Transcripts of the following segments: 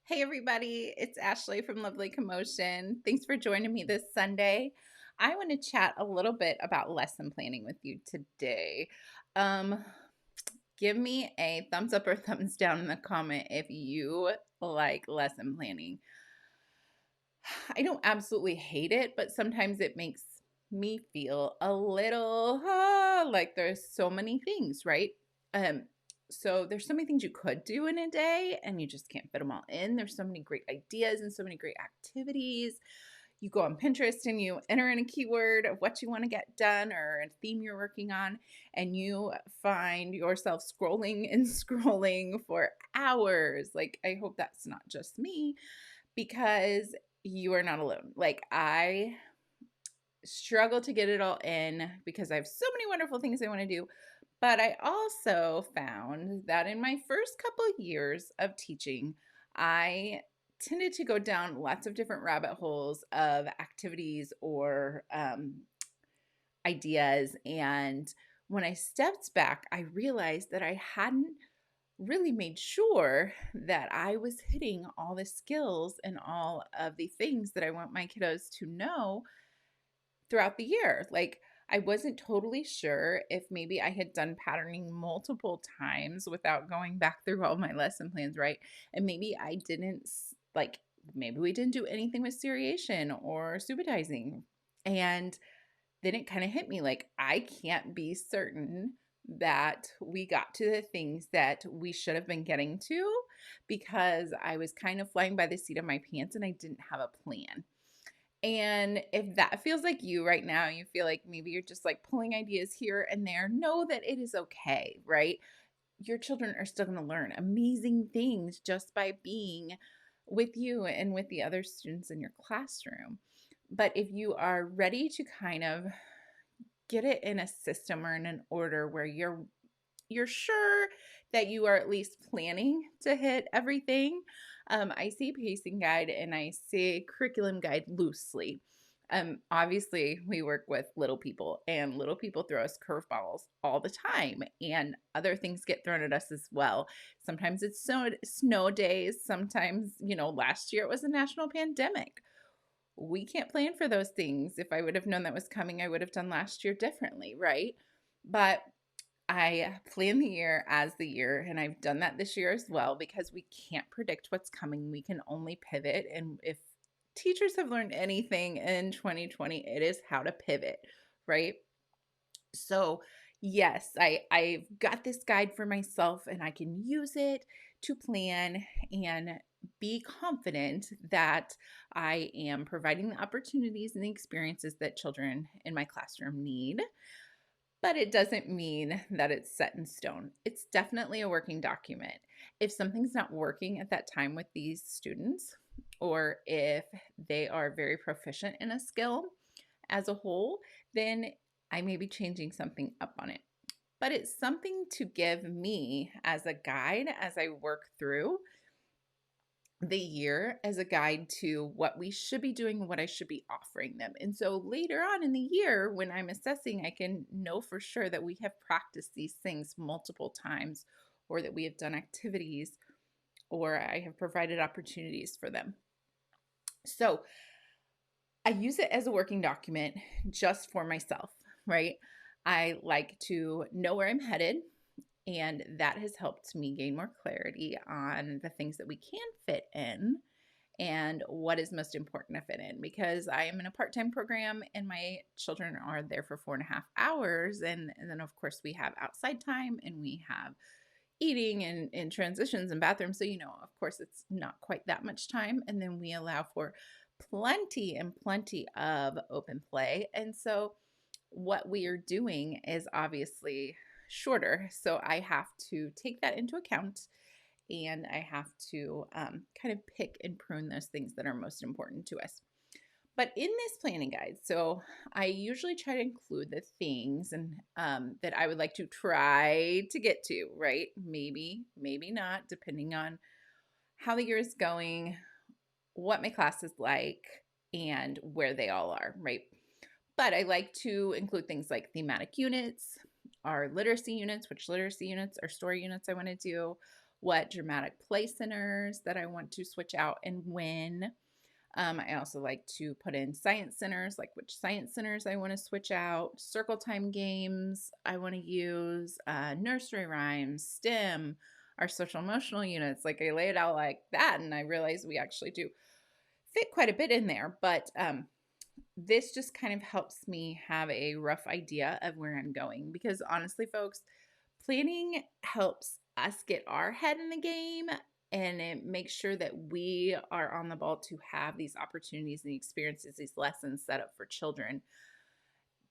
Hey everybody, it's Ashley from Lovely Commotion. Thanks for joining me this Sunday. I want to chat a little bit about lesson planning with you today. Um, Give me a thumbs up or thumbs down in the comment if you like lesson planning. I don't absolutely hate it, but sometimes it makes me feel a little like there's so many things, right? Um, so there's so many things you could do in a day and you just can't fit them all in. There's so many great ideas and so many great activities. You go on Pinterest and you enter in a keyword of what you want to get done or a theme you're working on, and you find yourself scrolling and scrolling for hours. Like, I hope that's not just me because you are not alone. Like, I struggle to get it all in because I have so many wonderful things I want to do. But I also found that in my first couple of years of teaching, I tended to go down lots of different rabbit holes of activities or ideas. And when I stepped back, I realized that I hadn't really made sure that I was hitting all the skills and all of the things that I want my kiddos to know throughout the year. Like, I wasn't totally sure if maybe I had done patterning multiple times without going back through all my lesson plans, right? And maybe I didn't like maybe we didn't do anything with seriation or subitizing. And then it kind of hit me like I can't be certain that we got to the things that we should have been getting to because I was kind of flying by the seat of my pants and I didn't have a plan. And if that feels like you right now, you feel like maybe you're just like pulling ideas here and there, know that it is okay, right? Your children are still going to learn amazing things just by being with you and with the other students in your classroom. But if you are ready to kind of get it in a system or in an order where you're sure that you are at least planning to hit everything. I say pacing guide and I say curriculum guide loosely. Obviously, we work with little people, and little people throw us curveballs all the time, and other things get thrown at us as well. Sometimes it's snow days. Sometimes, last year it was a national pandemic. We can't plan for those things. If I would have known that was coming, I would have done last year differently, right? But I plan the year as the year, and I've done that this year as well because we can't predict what's coming. We can only pivot. And if teachers have learned anything in 2020, it is how to pivot, right? So, yes, I've got this guide for myself and I can use it to plan and be confident that I am providing the opportunities and the experiences that children in my classroom need. But it doesn't mean that it's set in stone. It's definitely a working document. If something's not working at that time with these students, or if they are very proficient in a skill as a whole, then I may be changing something up on it. But it's something to give me as a guide as I work through the year, as a guide to what we should be doing and what I should be offering them. And so later on in the year, when I'm assessing, I can know for sure that we have practiced these things multiple times, or that we have done activities, or I have provided opportunities for them. So I use it as a working document just for myself, right? I like to know where I'm headed. And that has helped me gain more clarity on the things that we can fit in and what is most important to fit in, because I am in a part-time program and my children are there for 4.5 hours. And then of course we have outside time and we have eating and transitions and bathrooms. So, of course it's not quite that much time. And then we allow for plenty and plenty of open play. And so what we are doing is obviously shorter. So I have to take that into account, and I have to kind of pick and prune those things that are most important to us. But in this planning guide, so I usually try to include the things and that I would like to try to get to, right? Maybe, maybe not, depending on how the year is going, what my class is like, and where they all are, right? But I like to include things like thematic units, our literacy units, which literacy units or story units I want to do, what dramatic play centers that I want to switch out and when. I also like to put in science centers, like which science centers I want to switch out, circle time games I want to use, nursery rhymes, STEM, our social emotional units. Like I lay it out like that, and I realize we actually do fit quite a bit in there. But this just kind of helps me have a rough idea of where I'm going because honestly, folks, planning helps us get our head in the game and it makes sure that we are on the ball to have these opportunities and experiences, these lessons set up for children.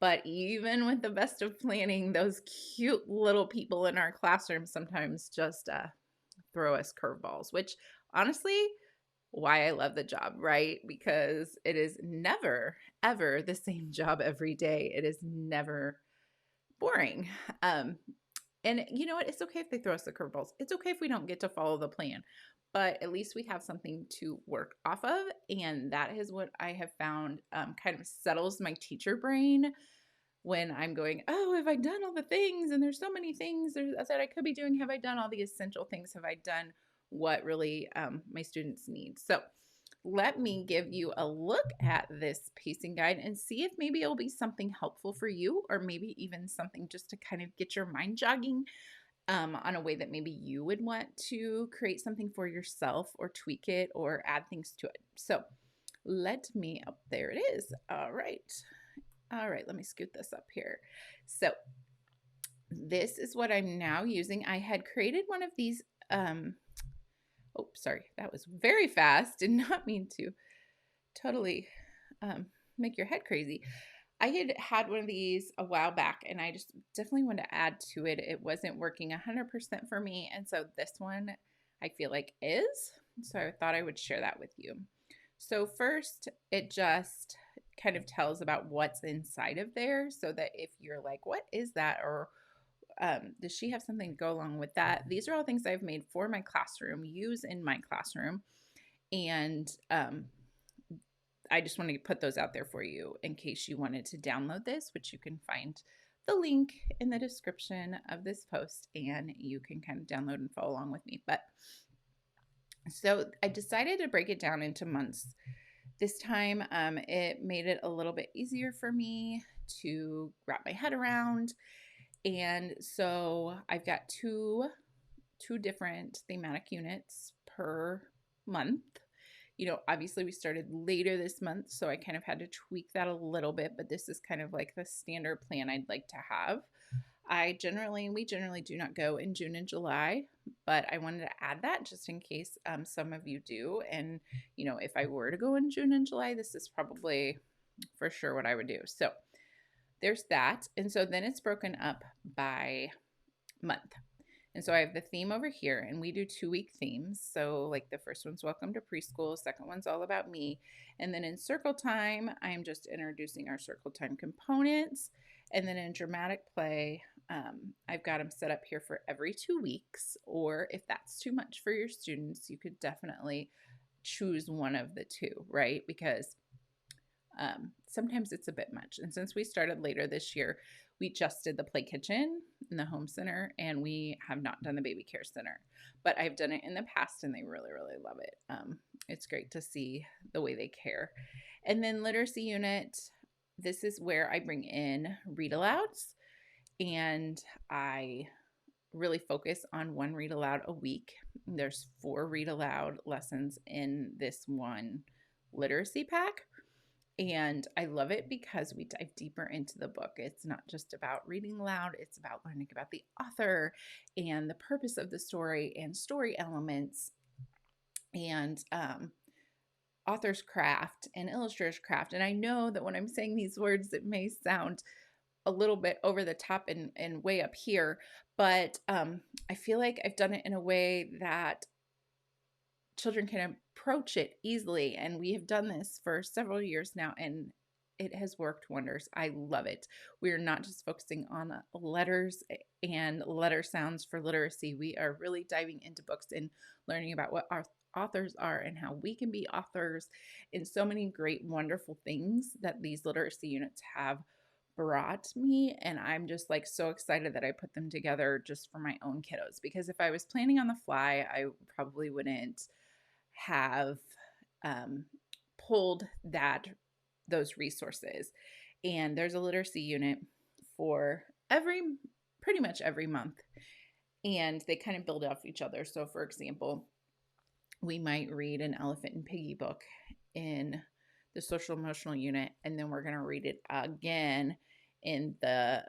But even with the best of planning, those cute little people in our classroom sometimes just throw us curveballs, which honestly, why I love the job, right? Because it is never, ever the same job every day. It is never boring. Um, and you know what? It's okay if they throw us the curveballs. It's okay if we don't get to follow the plan, but at least we have something to work off of. And that is what I have found kind of settles my teacher brain when I'm going, oh, have I done all the things? And there's so many things that I could be doing. Have I done all the essential things? Have I done what really my students need? So let me give you a look at this pacing guide and see if maybe it'll be something helpful for you, or maybe even something just to kind of get your mind jogging on a way that maybe you would want to create something for yourself or tweak it or add things to it. So let me, oh, there it is. All right. All right, let me scoot this up here. So this is what I'm now using. I had created one of these, oh, sorry, that was very fast. Did not mean to totally make your head crazy. I had one of these a while back and I just definitely wanted to add to it. It wasn't working 100% for me. And so this one I feel like is. So I thought I would share that with you. So first, it just kind of tells about what's inside of there so that if you're like, what is that? Or does she have something to go along with that? These are all things I've made for my classroom, use in my classroom. And I just wanted to put those out there for you in case you wanted to download this, which you can find the link in the description of this post and you can kind of download and follow along with me. But so I decided to break it down into months. This time, it made it a little bit easier for me to wrap my head around. And so I've got two different thematic units per month. You know, obviously we started later this month, so I kind of had to tweak that a little bit, but this is kind of like the standard plan I'd like to have. We generally do not go in June and July, but I wanted to add that just in case some of you do. And, you know, if I were to go in June and July, this is probably for sure what I would do. So there's that. And so then it's broken up by month. And so I have the theme over here, and we do 2-week themes. So like the first one's Welcome to Preschool, second one's All About Me. And then in Circle Time, I'm just introducing our Circle Time components. And then in Dramatic Play, I've got them set up here for every 2 weeks. Or if that's too much for your students, you could definitely choose one of the two, right? Because sometimes it's a bit much. And since we started later this year, we just did the play kitchen in the home center and we have not done the baby care center, but I've done it in the past and they really, really love it. It's great to see the way they care. And then literacy unit, this is where I bring in read alouds and I really focus on one read aloud a week. There's 4 read aloud lessons in this one literacy pack. And I love it because we dive deeper into the book. It's not just about reading aloud, it's about learning about the author and the purpose of the story and story elements and author's craft and illustrator's craft. And I know that when I'm saying these words, it may sound a little bit over the top and way up here, but I feel like I've done it in a way that children can approach it easily. And we have done this for several years now, and it has worked wonders. I love it. We are not just focusing on letters and letter sounds for literacy. We are really diving into books and learning about what our authors are and how we can be authors, and so many great, wonderful things that these literacy units have brought me, and I'm just like so excited that I put them together just for my own kiddos, because if I was planning on the fly, I probably wouldn't have um, pulled those resources. And there's a literacy unit for pretty much every month, and they kind of build off each other. So for example, we might read an Elephant and Piggy book in the social emotional unit, and then we're going to read it again in the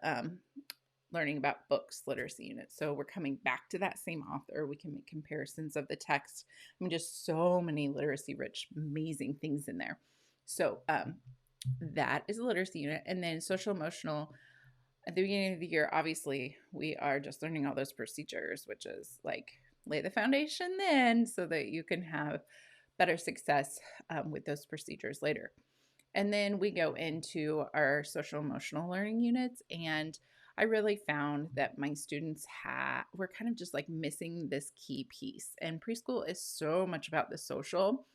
learning about books literacy unit. So we're coming back to that same author. We can make comparisons of the text. I mean, just so many literacy rich, amazing things in there. So that is a literacy unit. And then social emotional, at the beginning of the year, obviously, we are just learning all those procedures, which is like lay the foundation then so that you can have better success with those procedures later. And then we go into our social emotional learning units, and I really found that my students were kind of just like missing this key piece. And preschool is so much about the social.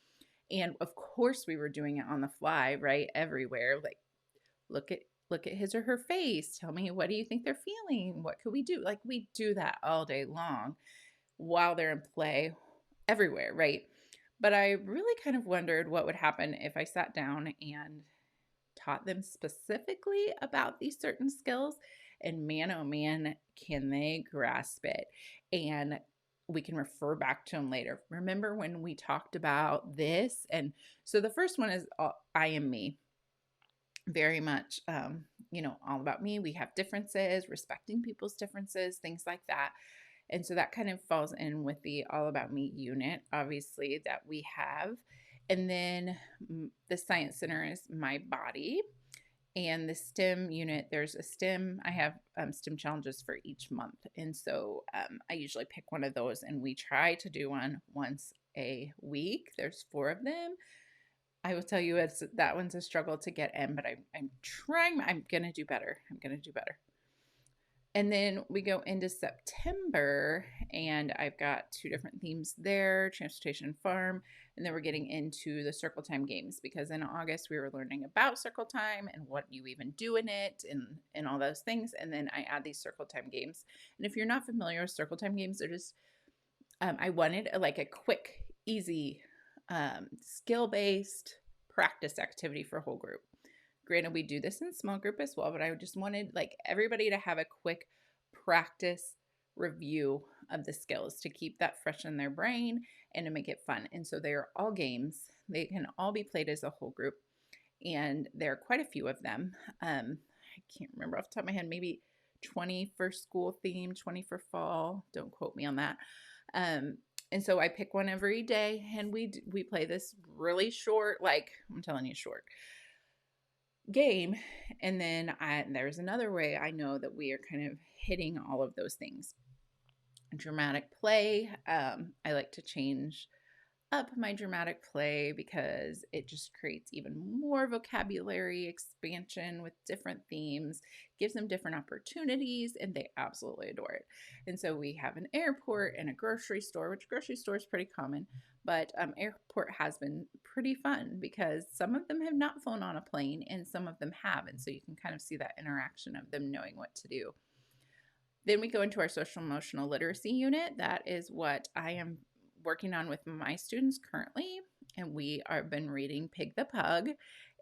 And of course we were doing it on the fly, right? Everywhere. Like look at his or her face. Tell me, what do you think they're feeling? What could we do? Like we do that all day long while they're in play everywhere, right? But I really kind of wondered what would happen if I sat down and taught them specifically about these certain skills. And man, oh man, can they grasp it. And we can refer back to them later. Remember when we talked about this? And so the first one is I am me. Very much, all about me. We have differences, respecting people's differences, things like that. And so that kind of falls in with the All About Me unit, obviously, that we have. And then the Science Center is my body. And the STEM unit, there's a STEM, I have STEM challenges for each month. And so I usually pick one of those, and we try to do one once a week. There's 4 of them. I will tell you, that one's a struggle to get in, but I'm trying. I'm going to do better. I'm going to do better. And then we go into September, and I've got 2 different themes there, transportation and farm. And then we're getting into the circle time games, because in August we were learning about circle time and what you even do in it and all those things. And then I add these circle time games. And if you're not familiar with circle time games, they're just, I wanted a quick, easy, skill-based practice activity for a whole group. Granted, we do this in small group as well, but I just wanted everybody to have a quick practice review of the skills to keep that fresh in their brain and to make it fun. And so they are all games. They can all be played as a whole group, and there are quite a few of them. I can't remember off the top of my head, maybe 20 for school theme, 20 for fall. Don't quote me on that. And so I pick one every day, and we play this really short, I'm telling you, short game. And then there's another way I know that we are kind of hitting all of those things. Dramatic play. I like to change up my dramatic play because it just creates even more vocabulary expansion with different themes, gives them different opportunities, and they absolutely adore it. And so we have an airport and a grocery store, which grocery store is pretty common, but airport has been pretty fun because some of them have not flown on a plane and some of them have. And so you can kind of see that interaction of them knowing what to do. Then we go into our social emotional literacy unit. That is what I am working on with my students currently, and we have been reading Pig the Pug,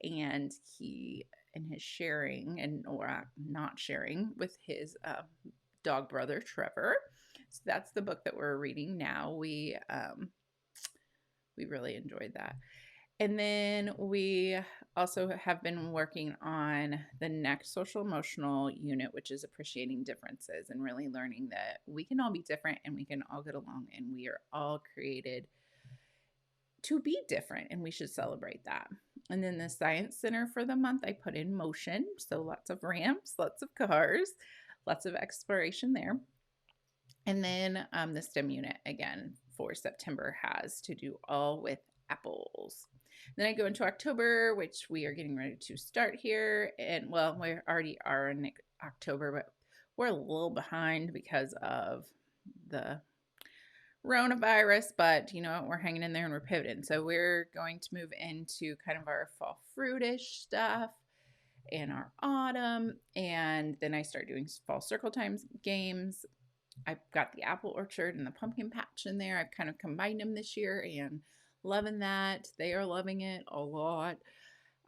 and he and his sharing or not sharing with his dog brother Trevor. So that's the book that we're reading now. We really enjoyed that. And then we also have been working on the next social emotional unit, which is appreciating differences and really learning that we can all be different and we can all get along, and we are all created to be different, and we should celebrate that. And then the Science Center for the month, I put in motion. So lots of ramps, lots of cars, lots of exploration there. And then the STEM unit, again, for September has to do all with apples. Then I go into October, which we are getting ready to start here. And well, we already are in October, but we're a little behind because of the coronavirus, but you know what, we're hanging in there and we're pivoting. So we're going to move into kind of our fall fruitish stuff. and our autumn. And then I start doing fall circle times games. I've got the apple orchard and the pumpkin patch in there. I've kind of combined them this year and loving that. They are loving it a lot.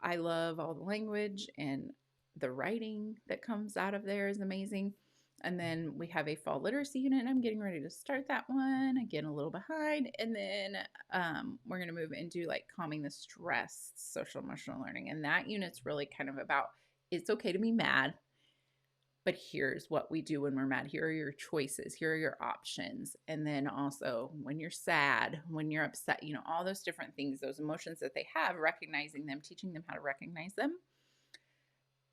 I love all the language, and the writing that comes out of there is amazing. And then we have a fall literacy unit, and I'm getting ready to start that one. Again, a little behind. And then we're going to move into like calming the stress, social emotional learning. And that unit's really kind of about it's okay to be mad, but here's what we do when we're mad. Here are your choices. Here are your options. And then also when you're sad, when you're upset, all those different things, those emotions that they have, recognizing them, teaching them how to recognize them,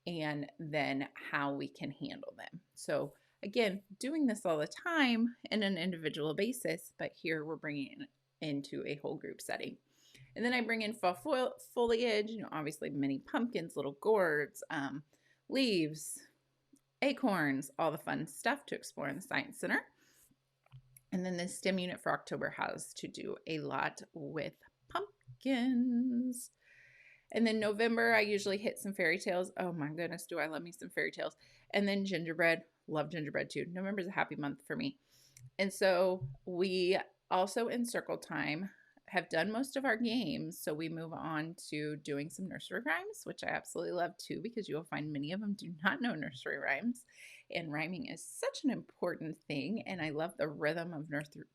and then how we can handle them. So again, doing this all the time in an individual basis, but here we're bringing it into a whole group setting. And then I bring in fall foliage, obviously many pumpkins, little gourds, leaves, acorns, all the fun stuff to explore in the Science Center. And then the STEM unit for October has to do a lot with pumpkins. And then November, I usually hit some fairy tales. Oh my goodness, do I love me some fairy tales. And then gingerbread. Love gingerbread too. November's a happy month for me. And so we also in circle time have done most of our games. So we move on to doing some nursery rhymes, which I absolutely love too, because you will find many of them do not know nursery rhymes. And rhyming is such an important thing. And I love the rhythm of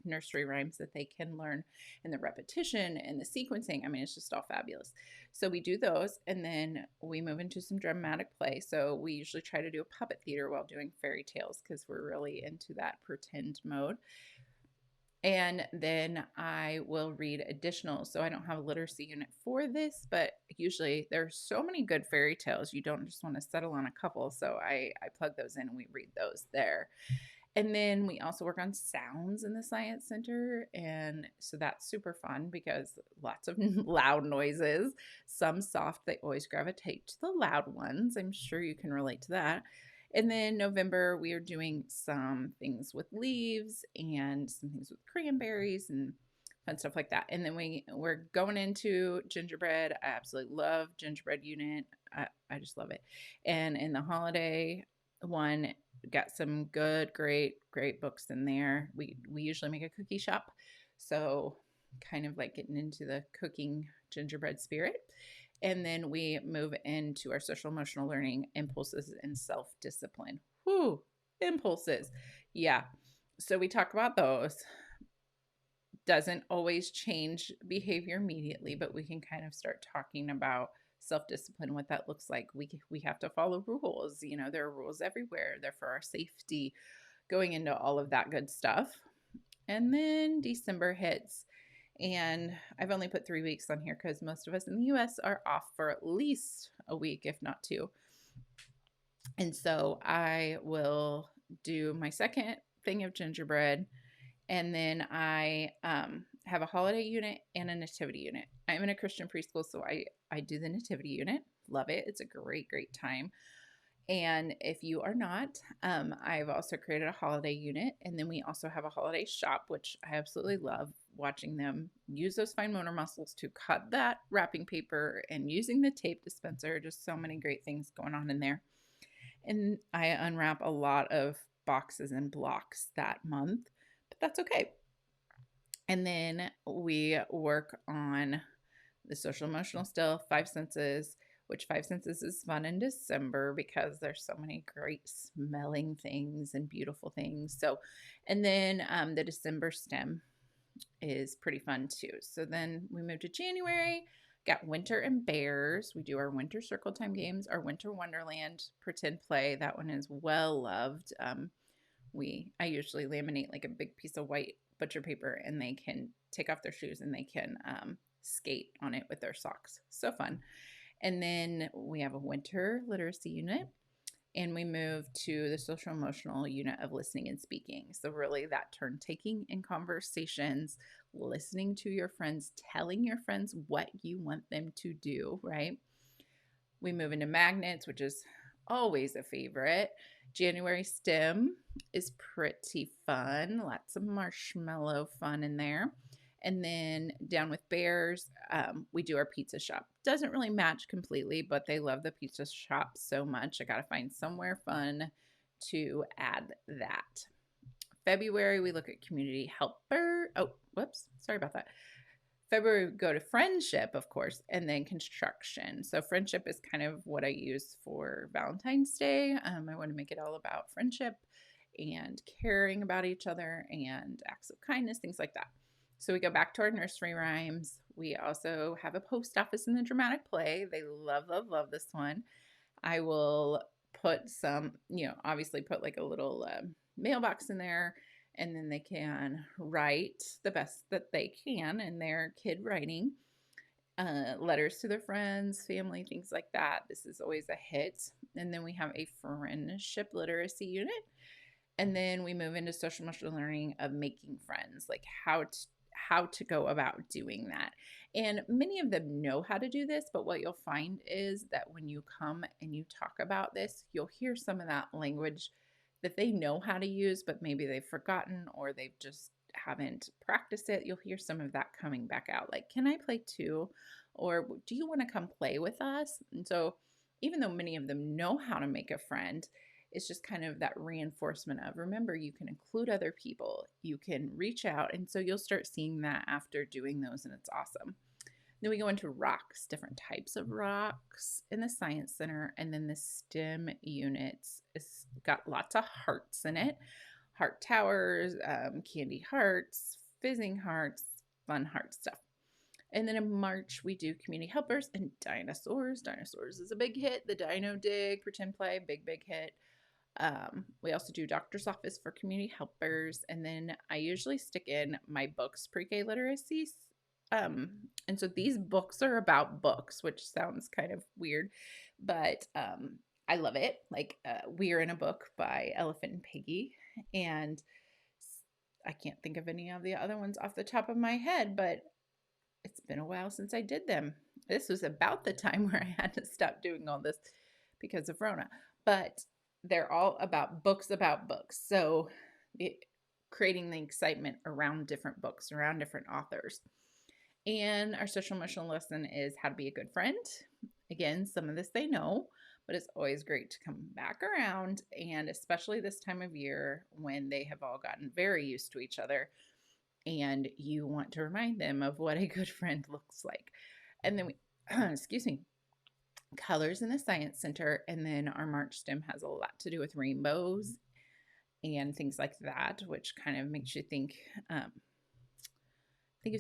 nursery rhymes that they can learn, and the repetition and the sequencing. I mean, it's just all fabulous. So we do those, and then we move into some dramatic play. So we usually try to do a puppet theater while doing fairy tales because we're really into that pretend mode. And then I will read additional. So I don't have a literacy unit for this, but usually there's so many good fairy tales. You don't just want to settle on a couple. So I plug those in and we read those there. And then we also work on sounds in the Science Center. And so that's super fun because lots of loud noises, some soft. They always gravitate to the loud ones. I'm sure you can relate to that. And then November, we are doing some things with leaves and some things with cranberries and fun stuff like that. And then we're going into gingerbread. I absolutely love gingerbread unit. I just love it. And in the holiday one, got some good, great books in there. We usually make a cookie shop. So kind of like getting into the cooking gingerbread spirit. And then we move into our social emotional learning, impulses and self-discipline. Whoo, impulses. Yeah. So we talk about those. Doesn't always change behavior immediately, but we can kind of start talking about self-discipline, what that looks like. We have to follow rules. There are rules everywhere. They're for our safety, going into all of that good stuff. And then December hits. And I've only put 3 weeks on here because most of us in the US are off for at least a week, if not 2. And so I will do my second thing of gingerbread. And then I have a holiday unit and a nativity unit. I'm in a Christian preschool, so I do the nativity unit. Love it. It's a great time. And if you are not, I've also created a holiday unit. And then we also have a holiday shop, which I absolutely love watching them use those fine motor muscles to cut that wrapping paper and using the tape dispenser. Just so many great things going on in there. And I unwrap a lot of boxes and blocks that month, but that's okay. And then we work on the social emotional still, 5 senses, which 5 senses is fun in December because there's so many great smelling things and beautiful things. So, and then the December STEM is pretty fun too. So then we move to January, got winter and bears. We do our winter circle time games, our winter wonderland pretend play. That one is well loved. I usually laminate like a big piece of white butcher paper, and they can take off their shoes and they can skate on it with their socks. So fun. And then we have a winter literacy unit, and we move to the social emotional unit of listening and speaking. So really that turn taking in conversations, listening to your friends, telling your friends what you want them to do, right? We move into magnets, which is always a favorite. January STEM is pretty fun. Lots of marshmallow fun in there. And then down with Bears, we do our pizza shop. Doesn't really match completely, but they love the pizza shop so much. I got to find somewhere fun to add that. February, we look at community helper. Oh, whoops. Sorry about that. February, we go to friendship, of course, and then construction. So friendship is kind of what I use for Valentine's Day. I want to make it all about friendship and caring about each other and acts of kindness, things like that. So we go back to our nursery rhymes. We also have a post office in the dramatic play. They love, love, love this one. I will put some, obviously put like a little mailbox in there, and then they can write the best that they can in their kid writing, letters to their friends, family, things like that. This is always a hit. And then we have a friendship literacy unit. And then we move into social emotional learning of making friends, like how to go about doing that. And many of them know how to do this, but what you'll find is that when you come and you talk about this, you'll hear some of that language that they know how to use, but maybe they've forgotten or they've just haven't practiced it. You'll hear some of that coming back out, like, can I play too? Or do you want to come play with us? And so even though many of them know how to make a friend, it's just kind of that reinforcement of, remember, you can include other people, you can reach out. And so you'll start seeing that after doing those, and it's awesome. Then we go into rocks, different types of rocks in the Science Center. And then the STEM units has got lots of hearts in it. Heart towers, candy hearts, fizzing hearts, fun heart stuff. And then in March, we do community helpers and dinosaurs. Dinosaurs is a big hit. The Dino Dig, pretend play, big, big hit. We also do doctor's office for community helpers. And then I usually stick in my books, pre-K literacy. And so these books are about books, which sounds kind of weird, but I love it. Like We're in a Book by Elephant and Piggy. And I can't think of any of the other ones off the top of my head, but it's been a while since I did them. This was about the time where I had to stop doing all this because of Rona. But they're all about books. So creating the excitement around different books, around different authors. And our social emotional lesson is how to be a good friend. Again, some of this they know, but it's always great to come back around, and especially this time of year when they have all gotten very used to each other and you want to remind them of what a good friend looks like. And then we, excuse me, colors in the Science Center. And then our March STEM has a lot to do with rainbows and things like that, which kind of makes you think of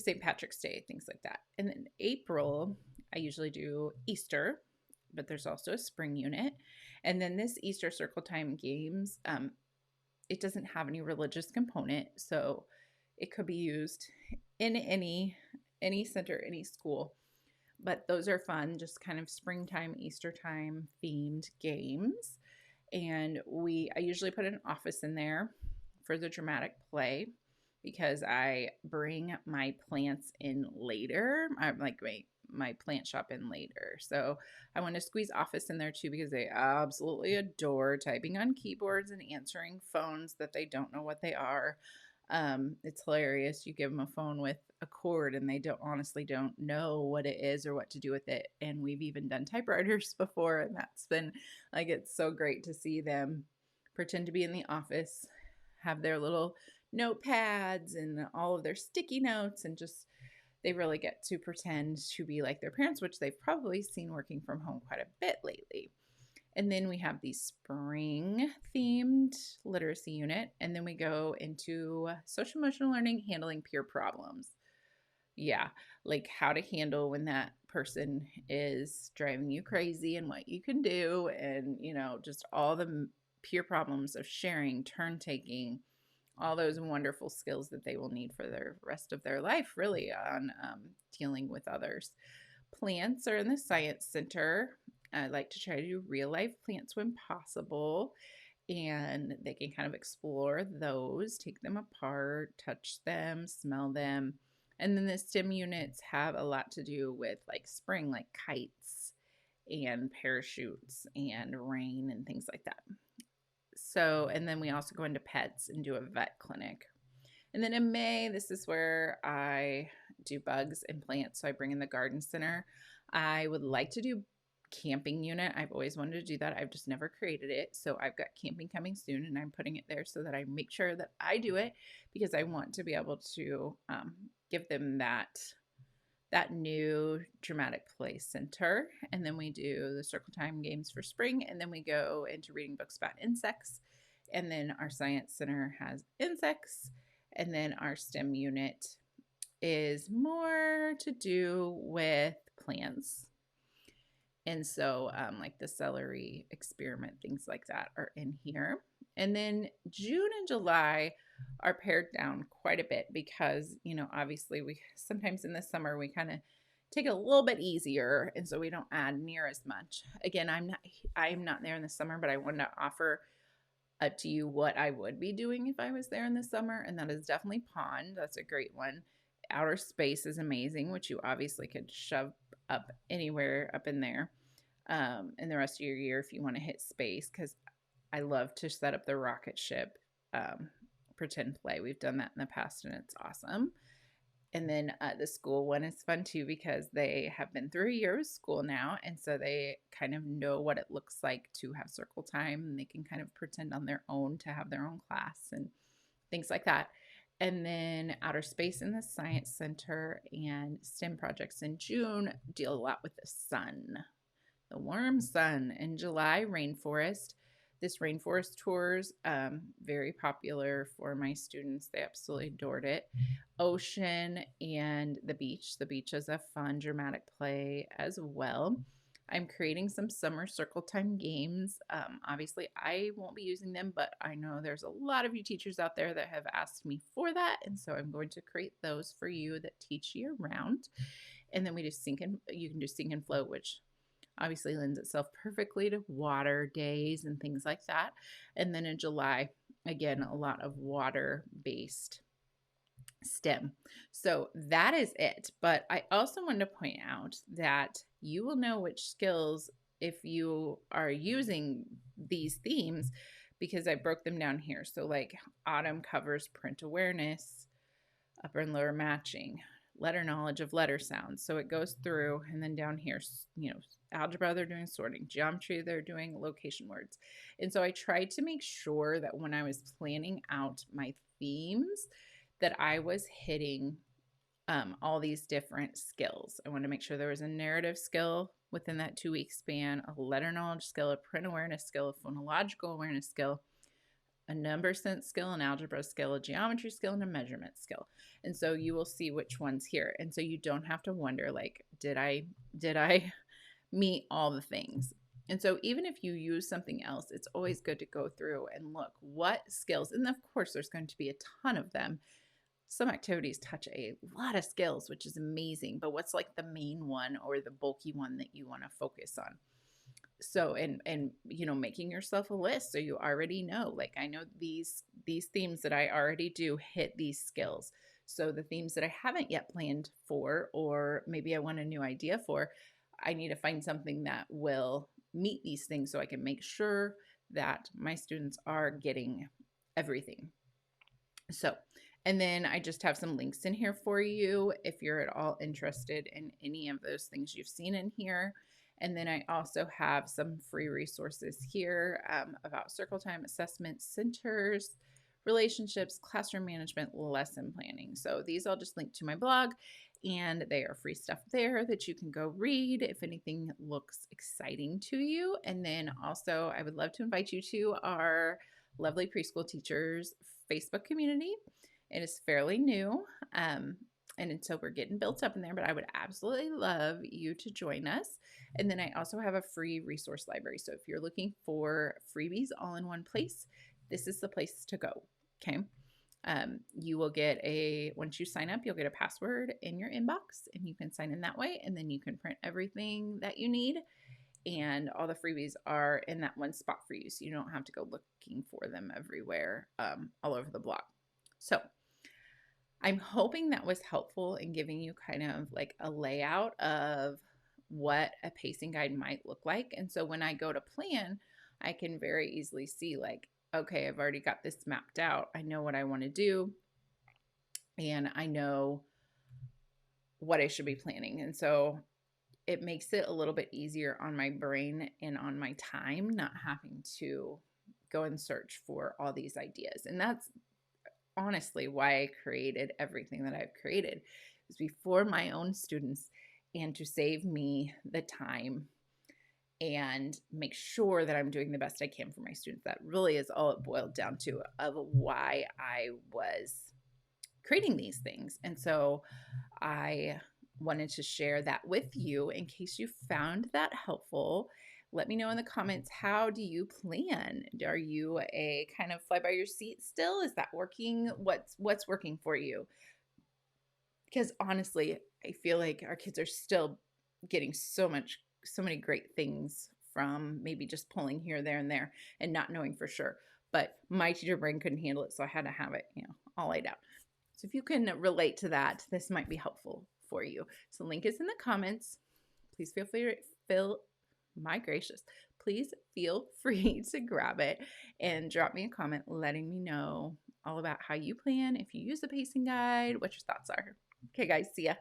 St. Patrick's Day, things like that. And then April, I usually do Easter, but there's also a spring unit. And then this Easter Circle Time Games, it doesn't have any religious component, so it could be used in any center, any school. But those are fun, just kind of springtime, Easter time themed games. And I usually put an office in there for the dramatic play because I bring my plants in later. I'm like my plant shop in later. So I want to squeeze office in there too because they absolutely adore typing on keyboards and answering phones that they don't know what they are. It's hilarious. You give them a phone with a cord and they honestly don't know what it is or what to do with it. And we've even done typewriters before, and that's been like, it's so great to see them pretend to be in the office, have their little notepads and all of their sticky notes, and just they really get to pretend to be like their parents, which they've probably seen working from home quite a bit lately. And then we have the spring themed literacy unit. And then we go into social emotional learning, handling peer problems. Yeah, like how to handle when that person is driving you crazy and what you can do. And, just all the peer problems of sharing, turn taking, all those wonderful skills that they will need for the rest of their life, really, on dealing with others. Plants are in the Science Center. I like to try to do real life plants when possible, and they can kind of explore those, take them apart, touch them, smell them. And then the STEM units have a lot to do with like spring, like kites and parachutes and rain and things like that. So, and then we also go into pets and do a vet clinic. And then in May, this is where I do bugs and plants. So I bring in the garden center. I would like to do camping unit. I've always wanted to do that. I've just never created it. So I've got camping coming soon and I'm putting it there so that I make sure that I do it because I want to be able to give them that new dramatic play center. And then we do the circle time games for spring. And then we go into reading books about insects. And then our science center has insects. And then our STEM unit is more to do with plants. And so, like the celery experiment, things like that are in here. And then June and July are pared down quite a bit because, obviously we sometimes in the summer we kind of take it a little bit easier. And so we don't add near as much. Again, I'm not there in the summer, but I wanted to offer up to you what I would be doing if I was there in the summer. And that is definitely pond. That's a great one. Outer space is amazing, which you obviously could shove up anywhere up in there in the rest of your year if you want to hit space, because I love to set up the rocket ship pretend play. We've done that in the past and it's awesome. And then the school one is fun too because they have been through a year of school now. And so they kind of know what it looks like to have circle time and they can kind of pretend on their own to have their own class and things like that. And then outer space in the science center and STEM projects in June deal a lot with the sun, the warm sun. In July, rainforest. This rainforest tours, very popular for my students. They absolutely adored it. Ocean and the beach. The beach is a fun, dramatic play as well. I'm creating some summer circle time games. Obviously, I won't be using them, but I know there's a lot of you teachers out there that have asked me for that. And so I'm going to create those for you that teach year round. And then we do you can do sink and float, which obviously lends itself perfectly to water days and things like that. And then in July, again, a lot of water-based STEM. So that is it. But I also want to point out that you will know which skills if you are using these themes because I broke them down here. So like autumn covers print awareness, upper and lower matching, letter knowledge of letter sounds. So it goes through and then down here, algebra, they're doing sorting, geometry, they're doing location words. And so I tried to make sure that when I was planning out my themes that I was hitting all these different skills. I wanted to make sure there was a narrative skill within that 2-week span, a letter knowledge skill, a print awareness skill, a phonological awareness skill, a number sense skill, an algebra skill, a geometry skill, and a measurement skill. And so you will see which ones here. And so you don't have to wonder, like, did I meet all the things? And so even if you use something else, it's always good to go through and look what skills, and of course there's going to be a ton of them. Some activities touch a lot of skills, which is amazing, but what's like the main one or the bulky one that you want to focus on? So, and making yourself a list so you already know, like, I know these themes that I already do hit these skills. So the themes that I haven't yet planned for, or maybe I want a new idea for, I need to find something that will meet these things so I can make sure that my students are getting everything. So, and then I just have some links in here for you if you're at all interested in any of those things you've seen in here. And then I also have some free resources here about circle time assessment centers, relationships, classroom management, lesson planning. So these I'll just link to my blog and they are free stuff there that you can go read if anything looks exciting to you. And then also I would love to invite you to our Lovely Preschool Teachers Facebook community. It is fairly new, and so we're getting built up in there, but I would absolutely love you to join us. And then I also have a free resource library. So if you're looking for freebies all in one place, this is the place to go, okay? You will get once you sign up, you'll get a password in your inbox, and you can sign in that way, and then you can print everything that you need. And all the freebies are in that one spot for you, so you don't have to go looking for them everywhere, all over the blog. So I'm hoping that was helpful in giving you kind of like a layout of what a pacing guide might look like. And so when I go to plan, I can very easily see like, okay, I've already got this mapped out. I know what I want to do. and I know what I should be planning. And so it makes it a little bit easier on my brain and on my time, not having to go and search for all these ideas. And that's honestly why I created everything that I've created, is before my own students and to save me the time and make sure that I'm doing the best I can for my students. That really is all it boiled down to of why I was creating these things. And so I wanted to share that with you in case you found that helpful. Let me know in the comments, how do you plan? Are you a kind of fly by your seat still? Is that working? What's working for you? Because honestly, I feel like our kids are still getting so many great things from maybe just pulling here, there, and there and not knowing for sure. But my teacher brain couldn't handle it, so I had to have it, all laid out. So if you can relate to that, this might be helpful for you. So link is in the comments. Please my gracious, please feel free to grab it and drop me a comment letting me know all about how you plan, if you use the pacing guide, what your thoughts are. Okay, guys, see ya.